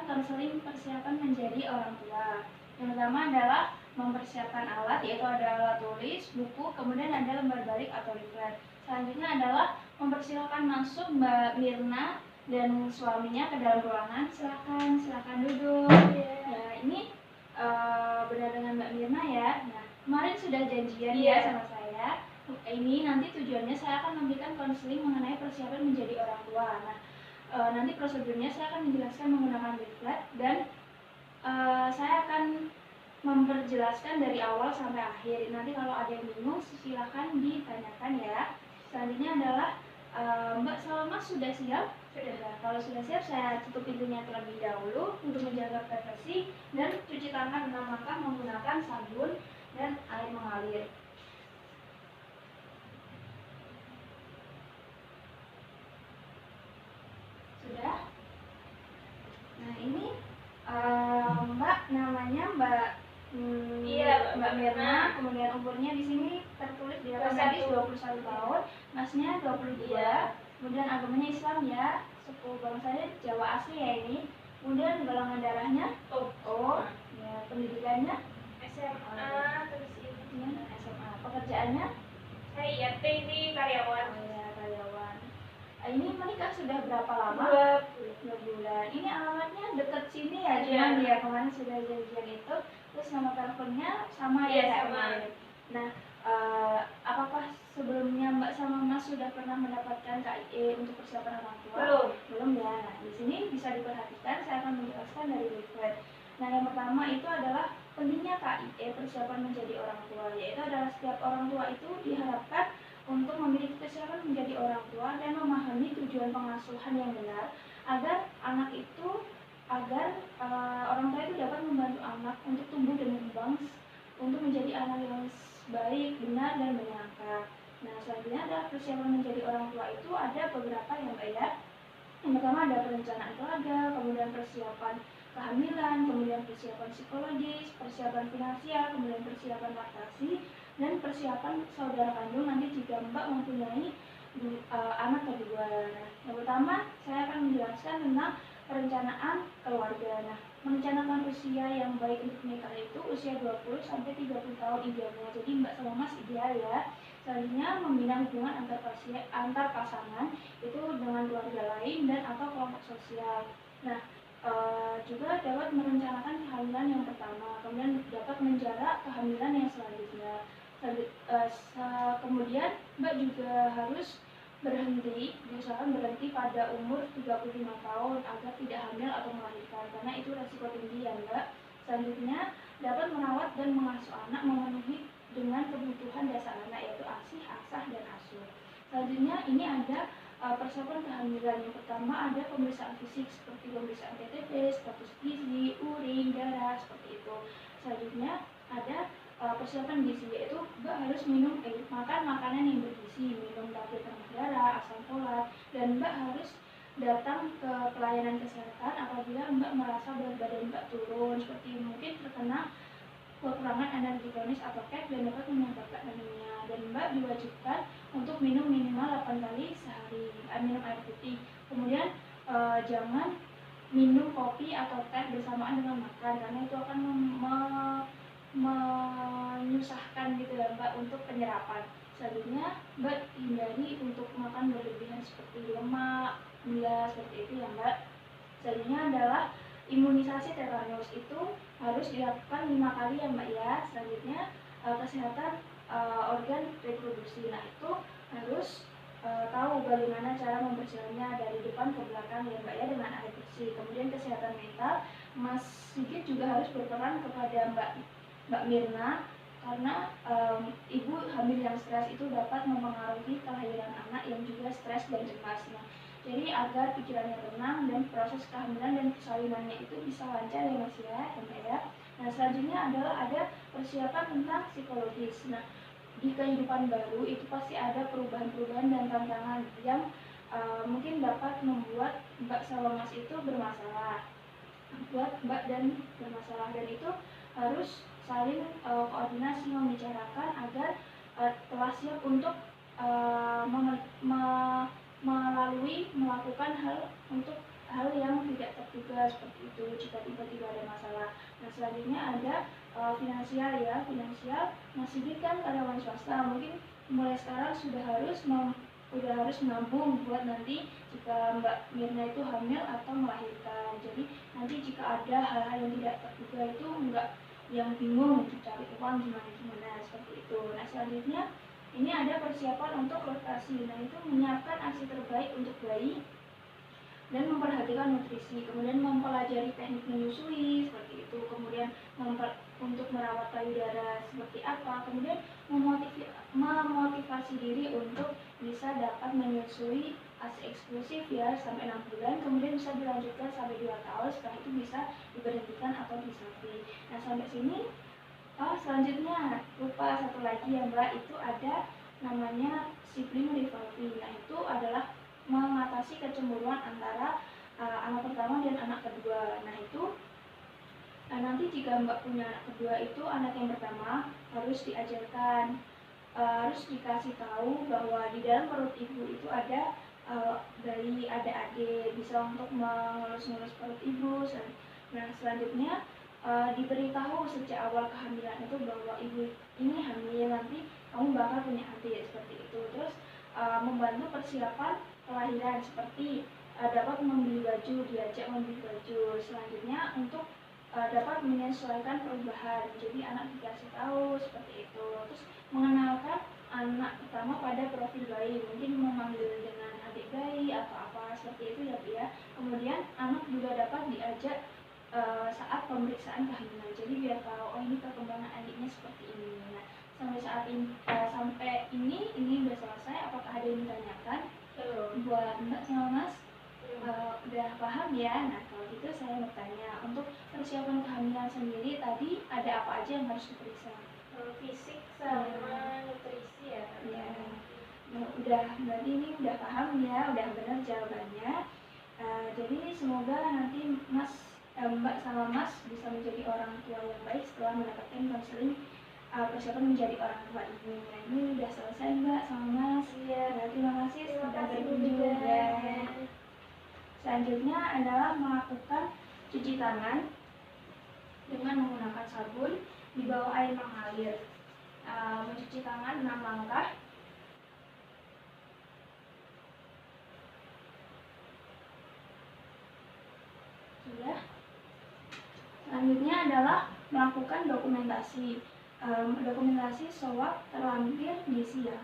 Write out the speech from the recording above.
konseling persiapan menjadi orang tua. Yang pertama adalah mempersiapkan alat, yaitu ada alat tulis, buku, kemudian ada lembar balik atau leaflet. Selanjutnya adalah mempersilahkan masuk Mbak Mirna dan suaminya ke dalam ruangan. Silakan duduk. Ya, ini benar dengan Mbak Mirna ya. Nah, kemarin sudah janjian ya sama saya. Ini nanti tujuannya saya akan memberikan konseling mengenai persiapan menjadi orang tua. Nah, nanti prosedurnya saya akan menjelaskan menggunakan leaflet dan saya akan memperjelaskan dari awal sampai akhir. Nanti kalau ada yang bingung silahkan ditanyakan ya. Selanjutnya adalah Mbak Salma sudah siap? Sudah. Kalau sudah siap, saya tutup pintunya terlebih dahulu untuk menjaga privasi dan cuci tangan 6 langkah menggunakan sabun dan air mengalir. Sudah? Nah, ini Mbak namanya Mbak Mbak Mirna, kemudian umurnya di sini tertulis di atas tadi 21 tahun, masnya 22, kemudian agamanya Islam ya, suku bangsanya Jawa asli ya ini, kemudian golongan darahnya O, ya, pendidikannya SMA, terus ini SMA, pekerjaannya saya IRT ini karyawan. Oh ya, karyawan. Ini menikah sudah berapa lama? 2 bulan. Ini alamatnya dekat sini ya, cuman ya kemarin sudah janjian itu. Terus nama teleponnya sama ya, sama. Nah, apakah sebelumnya Mbak sama Mas sudah pernah mendapatkan KIE untuk persiapan orang tua? Belum ya. Nah, di sini bisa diperhatikan, saya akan menjelaskan dari leaflet. Nah, yang pertama itu adalah pentingnya KIE persiapan menjadi orang tua, yaitu adalah setiap orang tua itu diharapkan untuk memiliki kesiapan menjadi orang tua dan memahami tujuan pengasuhan yang benar agar anak itu orang tua itu dapat membantu anak untuk tumbuh dan berkembang untuk menjadi anak yang baik, benar, dan menyangka. Nah, selanjutnya adalah persiapan menjadi orang tua itu ada beberapa yang Mbak ya. Yang pertama ada perencanaan keluarga, kemudian persiapan kehamilan, kemudian persiapan psikologis, persiapan finansial, kemudian persiapan laktasi, dan persiapan saudara kandung nanti jika Mbak mempunyai anak kedua. Nah, yang pertama saya akan menjelaskan tentang perencanaan keluarga. Nah, merencanakan usia yang baik untuk menikah itu usia 20 sampai 30 tahun idealnya. Jadi Mbak sama Mas ideal ya. Selanjutnya membina hubungan antar pasangan itu dengan keluarga lain dan atau kelompok sosial. Nah, juga dapat merencanakan kehamilan yang pertama, kemudian dapat menjarak kehamilan yang selanjutnya. Kemudian Mbak juga harus diusahakan berhenti pada umur 35 tahun agar tidak hamil atau melahirkan, karena itu resiko tinggi ya Mbak. Selanjutnya dapat merawat dan mengasuh anak memenuhi dengan kebutuhan dasar anak, yaitu ASI, ASAH, dan ASUH. Selanjutnya ini ada persiapan kehamilan. Yang pertama ada pemeriksaan fisik seperti pemeriksaan TTP, status gizi, urin, darah, seperti itu. Selanjutnya ada persiapan gizi, yaitu Mbak harus makan makanan yang bergizi, minum tablet penambah darah, asam folat, dan Mbak harus datang ke pelayanan kesehatan apabila Mbak merasa berat badan Mbak turun, seperti mungkin terkena kekurangan energi kronis atau KEP dan dapat menyebabkan anemia. Dan Mbak diwajibkan untuk minum minimal 8 kali sehari, minum air putih. Kemudian jangan minum kopi atau teh bersamaan dengan makan, karena itu akan menyusahkan gitu ya Mbak untuk penyerapan. Selanjutnya Mbak hindari untuk makan berlebihan seperti lemak, gula, seperti itu ya Mbak. Selanjutnya adalah imunisasi tetanus, itu harus dilakukan 5 kali ya Mbak ya. Selanjutnya kesehatan organ reproduksi, nah itu harus tahu bagaimana cara membersihkannya dari depan ke belakang ya Mbak ya dengan air bersih. Kemudian kesehatan mental, Mas Sigit juga harus berperan kepada Mbak Mirna, karena ibu hamil yang stres itu dapat mempengaruhi kelahiran anak yang juga stres dan cemas. Nah, jadi agar pikirannya tenang dan proses kehamilan dan persalinannya itu bisa lancar ya Mas ya, Mbak ya. Nah, selanjutnya adalah ada persiapan tentang psikologis. Nah, di kehidupan baru itu pasti ada perubahan-perubahan dan tantangan yang mungkin dapat membuat Mbak sama Mas itu bermasalah, dan itu harus saling koordinasi membicarakan agar telah siap untuk melakukan hal untuk hal yang tidak terduga seperti itu jika tiba-tiba ada masalah. Nah selanjutnya ada finansial ya. Finansial, Mas Sigit kan karyawan swasta, mungkin mulai sekarang sudah harus menabung buat nanti jika Mbak Mirna itu hamil atau melahirkan. Jadi nanti jika ada hal-hal yang tidak terduga itu enggak yang bingung cari uang gimana seperti itu. Nah selanjutnya ini ada persiapan untuk laktasi. Nah itu menyiapkan ASI terbaik untuk bayi dan memperhatikan nutrisi, kemudian mempelajari teknik menyusui seperti itu, kemudian untuk merawat payudara seperti apa, kemudian memotivasi diri untuk bisa dapat menyusui ASI eksklusif ya sampai 6 bulan, kemudian bisa dilanjutkan sampai 2 tahun, setelah itu bisa diberhentikan atau disapi. Nah sampai sini selanjutnya lupa satu lagi ya Mbak, itu ada namanya sibling rivalry. Nah itu adalah mengatasi kecemburuan antara anak pertama dan anak kedua. Nah itu nanti jika Mbak punya anak kedua itu, anak yang pertama harus diajarkan, harus dikasih tahu bahwa di dalam perut ibu itu ada bayi, ada adik, bisa untuk mengelus-ngelus perut ibu. Nah selanjutnya diberitahu sejak awal kehamilan itu bahwa ibu ini hamil, nanti kamu bakal punya adik seperti itu. Terus membantu persiapan kelahiran seperti dapat membeli baju, diajak membeli baju. Selanjutnya untuk dapat menyesuaikan perubahan, jadi anak dikasih tahu seperti itu. Terus mengenalkan anak pertama pada profil bayi, mungkin memanggil dengan adik bayi atau apa seperti itu ya Bu ya. Kemudian anak juga dapat diajak saat pemeriksaan kehamilan, jadi biar tahu oh ini perkembangan adiknya seperti ini. Nah sampai ini udah selesai. Apakah ada yang ditanyakan? Buat Mbak sama Mas udah paham ya? Nah kalau gitu saya bertanya, untuk persiapan kehamilan sendiri tadi ada apa aja yang harus diperiksa? Fisik sama nutrisi ya. Nah, berarti ini udah paham ya, udah benar jawabannya. Jadi semoga nanti Mbak sama Mas bisa menjadi orang tua yang baik setelah mendapatkan konseling persiapan menjadi orang tua ini. Nah ini udah selesai Mbak sama Mas. Iya. Nah, terima kasih sudah berkunjung. Selanjutnya adalah melakukan cuci tangan dengan menggunakan sabun di bawah air mengalir. Mencuci tangan 6 langkah. Sudah. Selanjutnya adalah melakukan dokumentasi. Dokumentasi swab terlampir di SIA.